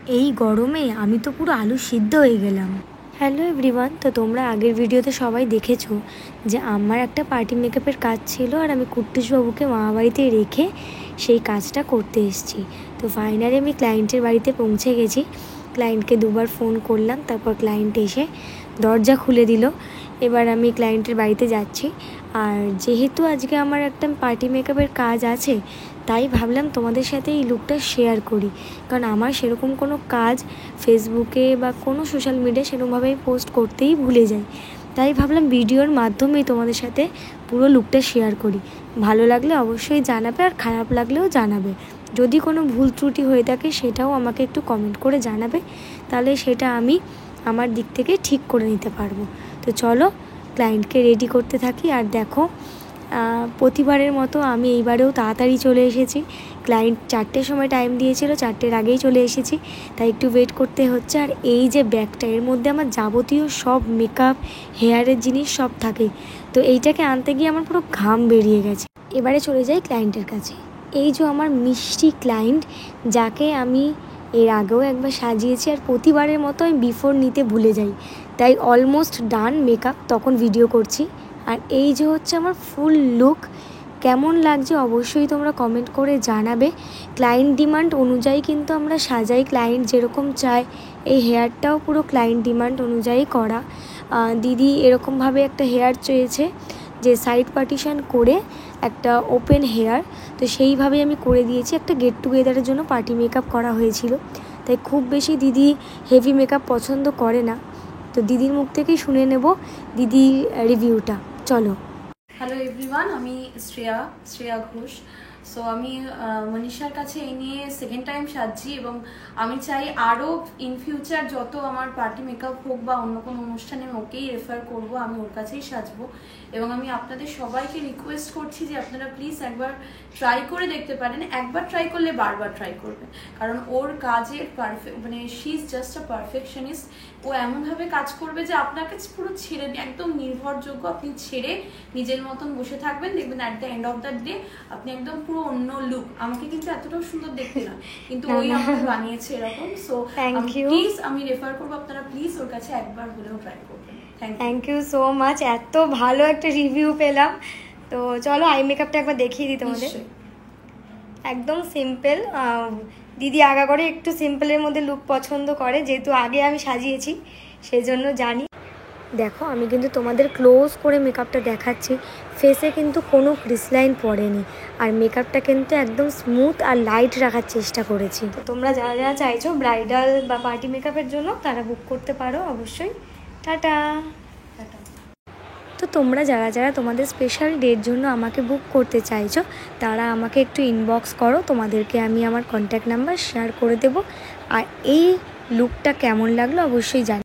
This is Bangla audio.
এই গরমে আমি তো পুরো আলু সিদ্ধ হয়ে গেলাম। হ্যালো এভরিওয়ান, তো তোমরা আগের ভিডিওতে সবাই দেখেছো যে আমার একটা পার্টি মেকআপের কাজ ছিল আর আমি কুট্টুসবাবুকে মামাবাড়িতে রেখে সেই কাজটা করতে এসেছি। তো ফাইনালি আমি ক্লায়েন্টের বাড়িতে পৌঁছে গেছি। ক্লায়েন্টকে দুবার ফোন করলাম, তারপর ক্লায়েন্ট এসে দরজা খুলে দিল। এবার আমি ক্লায়েন্টের বাড়িতে যাচ্ছি। আর যেহেতু আজকে আমার একটা পার্টি মেকআপের কাজ আছে, তাই ভাবলাম তোমাদের সাথে এই লুকটা শেয়ার করি। কারণ আমার সেরকম কোনো কাজ ফেসবুকে বা কোনো সোশ্যাল মিডিয়ায় সেরকমভাবে পোস্ট করতেই ভুলে যাই। তাই ভাবলাম ভিডিওর মাধ্যমেই তোমাদের সাথে পুরো লুকটা শেয়ার করি। ভালো লাগলে অবশ্যই জানাবে, আর খারাপ লাগলেও জানাবে। যদি কোনো ভুল ত্রুটি হয়ে থাকে সেটাও আমাকে একটু কমেন্ট করে জানাবে, তাহলে সেটা আমি আমার দিক থেকে ঠিক করে নিতে পারবো। তো চলো ক্লায়েন্টকে রেডি করতে থাকি। আর দেখো, প্রতিবারের মতো আমি এইবারেও তাড়াতাড়ি চলে এসেছি। ক্লায়েন্ট 4টের সময় টাইম দিয়েছিল, 4টের আগেই চলে এসেছি, তাই একটু ওয়েট করতে হচ্ছে। আর এই যে ব্যাগটা, এর মধ্যে আমার যাবতীয় সব মেকআপ হেয়ারের জিনিস সব থাকে। তো এইটাকে আনতে গিয়ে আমার পুরো ঘাম বেরিয়ে গেছে। এবারে চলে যাই ক্লায়েন্টের কাছে। এই যে আমার মিষ্টি ক্লায়েন্ট, যাকে আমি এর আগেও একবার সাজিয়েছি, আর প্রতিবারের মতো আমি বিফোর নিতে ভুলে যাই, তাই অলমোস্ট ডান মেকআপ তখন ভিডিও করছি। আর এই যে হচ্ছে আমার ফুল লুক। কেমন লাগছে অবশ্যই তোমরা কমেন্ট করে জানাবে। ক্লায়েন্ট ডিমান্ড অনুযায়ী কিন্তু আমরা সাজাই, ক্লায়েন্ট যেরকম চায়। এই হেয়ারটাও পুরো ক্লায়েন্ট ডিমান্ড অনুযায়ী করা। দিদি এরকমভাবে একটা হেয়ার চেয়েছে যে সাইড পার্টিশন করে একটা ওপেন হেয়ার, তো সেইভাবেই আমি করে দিয়েছি। একটা গেট টুগেদারের জন্য পার্টি মেকআপ করা হয়েছিল, তাই খুব বেশি দিদি হেভি মেকআপ পছন্দ করে না। তো দিদির মুখ থেকেই শুনে নেব দিদির রিভিউটা। চলো। হ্যালো এভরিওয়ান, আমি শ্রেয়া ঘোষ। সো আমি মনীষার কাছে এই নিয়ে সেকেন্ড টাইম সাজছি, এবং আমি চাই আরও ইন ফিউচার যত আমার পার্টি মেকআপ হোক বা অন্য কোনো অনুষ্ঠানে আমি ওকেই রেফার করব, আমি ওর কাছেই সাজবো। এবং আমি আপনাদের সবাইকে রিকোয়েস্ট করছি যে আপনারা প্লিজ একবার ট্রাই করে দেখতে পারেন। একবার ট্রাই করলে বারবার ট্রাই করবেন, কারণ ওর কাজের পারফেক্ট, মানে she is just a perfectionist. ও এমনভাবে কাজ করবে যে আপনাকে পুরো ছেড়ে একদম নির্ভরযোগ্য, আপনি ছেড়ে নিজের মতন বসে থাকবেন, দেখবেন at the end of the day আপনি একদম পুরো অন্য লুক। আমাকে কিন্তু এতটাও সুন্দর দেখতে না, কিন্তু ওই আমাকে বানিয়েছে এরকম। সো প্লিজ আমি রেফার করবো, আপনারা প্লিজ ওর কাছে একবার হলেও ট্রাই করবেন। থ্যাংক ইউ সো মাচ, এত ভালো একটা রিভিউ পেলাম। তো চলো আই মেকআপটা একবার দেখিয়ে দিই তোমাদের। একদম সিম্পল। দিদি আগা করে একটু সিম্পলের মধ্যে লুক পছন্দ করে, যেহেতু আগে আমি সাজিয়েছি সেই জন্য জানি। দেখো আমি কিন্তু তোমাদের ক্লোজ করে মেকআপটা দেখাচ্ছি। ফেসে কিন্তু কোনো ক্রিসলাইন পড়েনি, আর মেকআপটা কিন্তু একদম স্মুথ আর লাইট রাখার চেষ্টা করেছি। তো তোমরা যারা যারা চাইছো ব্রাইডাল বা পার্টি মেকআপের জন্য, তারা বুক করতে পারো অবশ্যই। টাটা। তো তোমরা যারা যারা তোমাদের স্পেশাল ডের জন্য আমাকে বুক করতে চাইছো, তারা আমাকে একটু ইনবক্স করো, তোমাদেরকে আমি আমার কন্ট্যাক্ট নাম্বার শেয়ার করে দেবো। আর এই লুকটা কেমন লাগলো অবশ্যই জানি।